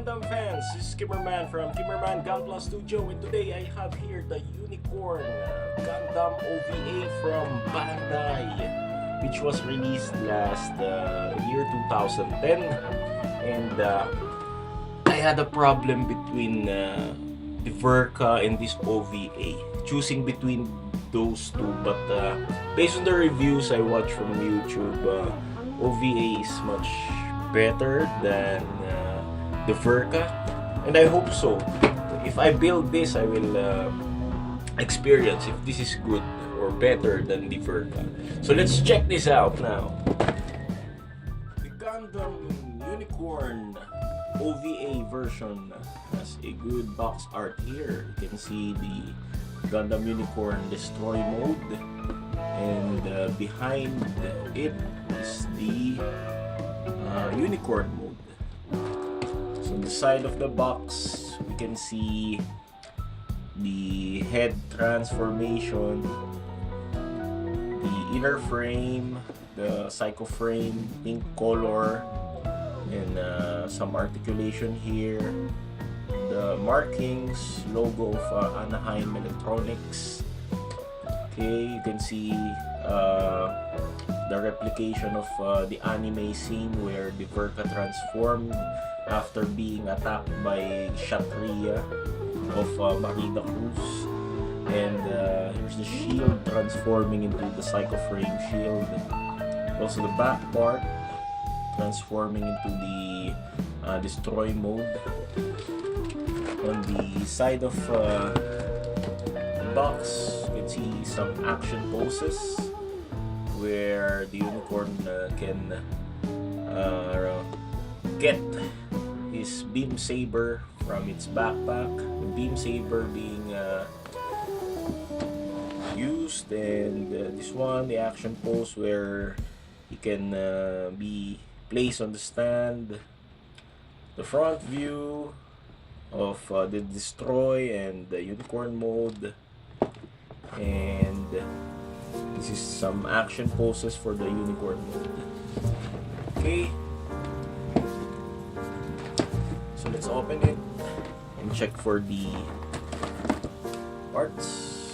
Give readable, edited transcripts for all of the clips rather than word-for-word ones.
Gundam fans, this is Kimmerman from Kimmerman Gunpla Studio, and today I have here the Unicorn Gundam OVA from Bandai, which was released last year 2010. And I had a problem between the Verka and this OVA, choosing between those two, but based on the reviews I watched from YouTube, OVA is much better than the Verka, and I hope so. If I build this, I will experience if this is good or better than the Verka. So let's check this out now. The Gundam Unicorn OVA version has a good box art here. You can see the Gundam Unicorn Destroy mode, and behind it is the Unicorn mode. So on the side of the box, we can see the head transformation, the inner frame, the psycho frame, pink color, and some articulation here, the markings, logo of Anaheim Electronics. Okay, you can see the replication of the anime scene where the Verka transformed after being attacked by Kshatriya of Marida Cruz. And here's the shield transforming into the Psycho Frame shield. Also the back part transforming into the Destroy mode. On the side of the box, you can see some action poses where the Unicorn can get his beam saber from its backpack. The beam saber being used, and this one, the action pose where he can be placed on the stand. The front view of the Destroy and the Unicorn mode, and this is some action poses for the Unicorn mode. Okay, so let's open it and check for the parts.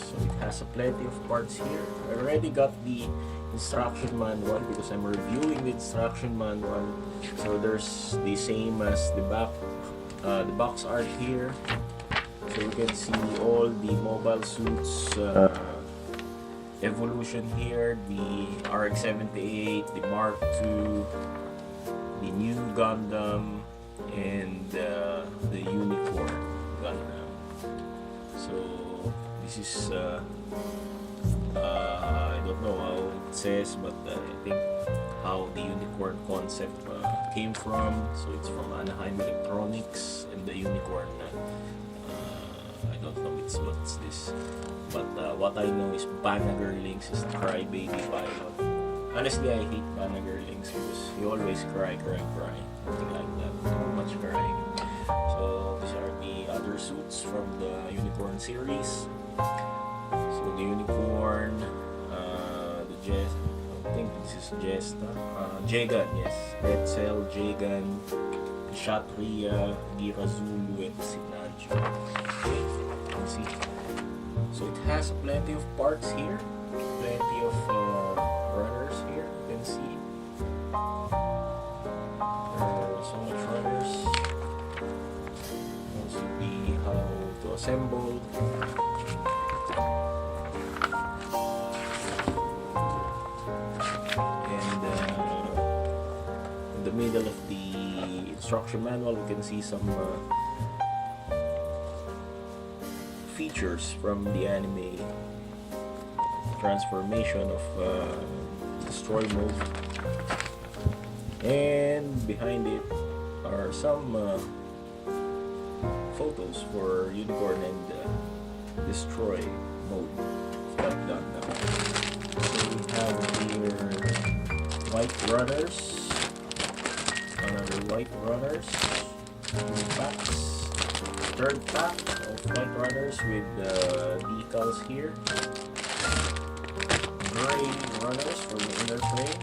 So it has plenty of parts here. I already got the instruction manual because I'm reviewing the instruction manual. So there's the same as the back, the box art here. So you can see all the mobile suits evolution here, the RX-78, the Mark II, the new Gundam, and the Unicorn Gundam. So this is I don't know how it says, but I think how the Unicorn concept came from. So it's from Anaheim Electronics, and the Unicorn I don't know what's this, but what I know is Banagher-Links is the crybaby pilot. Honestly, I hate Banagher-Links because he always cry, something like that, too much crying. So these are the other suits from the Unicorn series. So the Unicorn, the Jess, I think this is Jesta, Jegan, yes, Red Cell, Jegan, Kshatriya, Gira Zulu, and Sinanjo. Okay, you can see. So it has plenty of parts here, plenty of runners here, you can see. There are so much runners. Also the how to assemble. And in the middle of the instruction manual, we can see some features from the anime transformation of Destroy mode, and behind it are some photos for Unicorn and Destroy mode of that Gundam. So we have here white runners, another white runners, two packs, third pack of white runners with decals here, gray runners for the inner frame.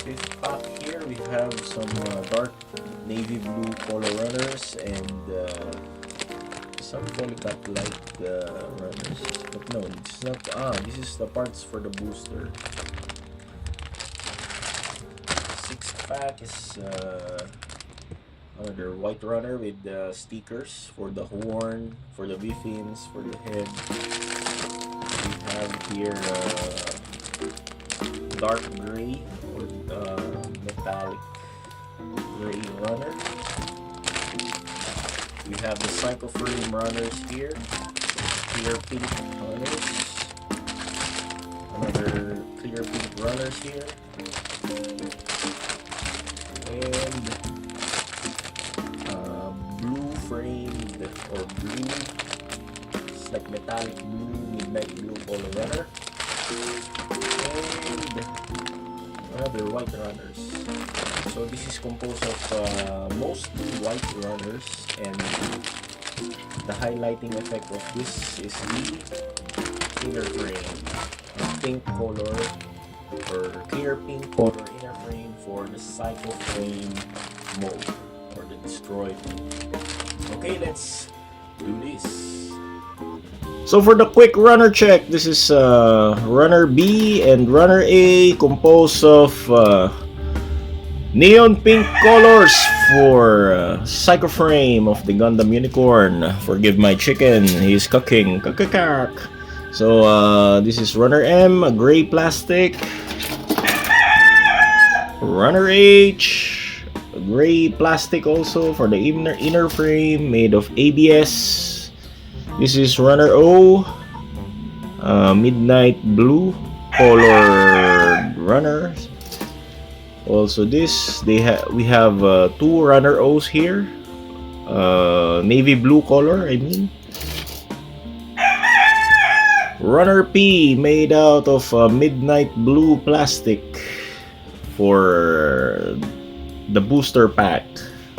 Fifth pack here we have some dark navy blue color runners and some polycat like runners, but no, it's not. This is the parts for the booster. 6-pack is another white runner with stickers for the horn, for the V-fins, for the head. We have here dark gray or metallic gray runner. We have the Psycho Frame runners here, clear pink runners, another clear pink runners here, and blue framed or blue, it's like metallic blue, midnight blue color runner, and another white runners. So this is composed of mostly white runners, and the highlighting effect of this is the clear frame, pink color or clear pink color inner frame for the Psycho Frame mode or the destroyed mode. Okay, let's do this. So for the quick runner check, this is runner B and runner A, composed of neon pink colors for Psycho Frame of the Gundam Unicorn. Forgive my chicken, he's cooking. So this is runner M, a gray plastic. Runner H, a gray plastic also for the inner frame made of ABS. This is runner O, midnight blue colored runners. Also this, we have two runner O's here, navy blue color I mean. Runner P made out of midnight blue plastic for the booster pack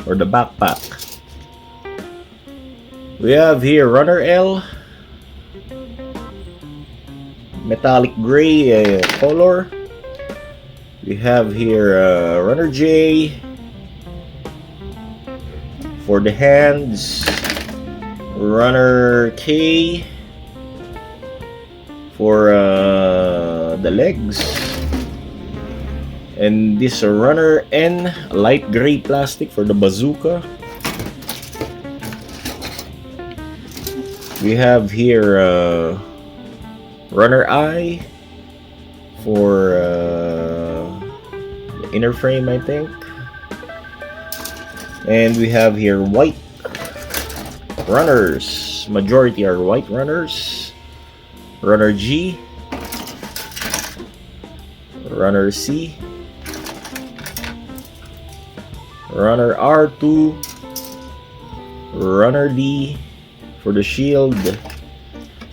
or the backpack. We have here runner L, metallic gray color. We have here runner J for the hands, runner K for the legs, and this runner N, light gray plastic for the bazooka. We have here runner I for the inner frame I think, and we have here white runners, majority are white runners. Runner G, runner C, runner R2, runner D for the shield,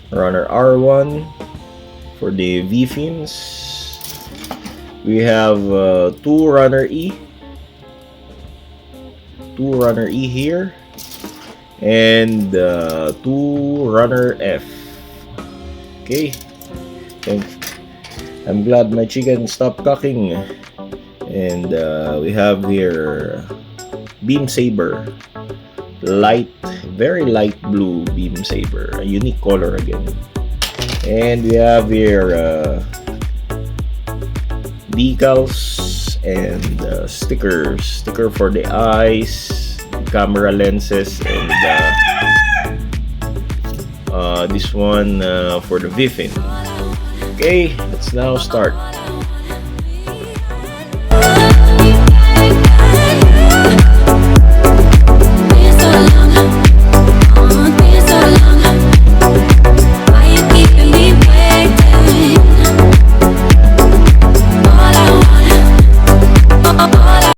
runner R1 for the V-fins. We have two runner E here, and two runner F. Okay, I'm glad my chicken stopped cooking. And we have here beam saber, light, very light blue beam saber, a unique color again. And we have here decals and sticker for the eyes, camera lenses, and this one for the V-fin. Okay, let's now start.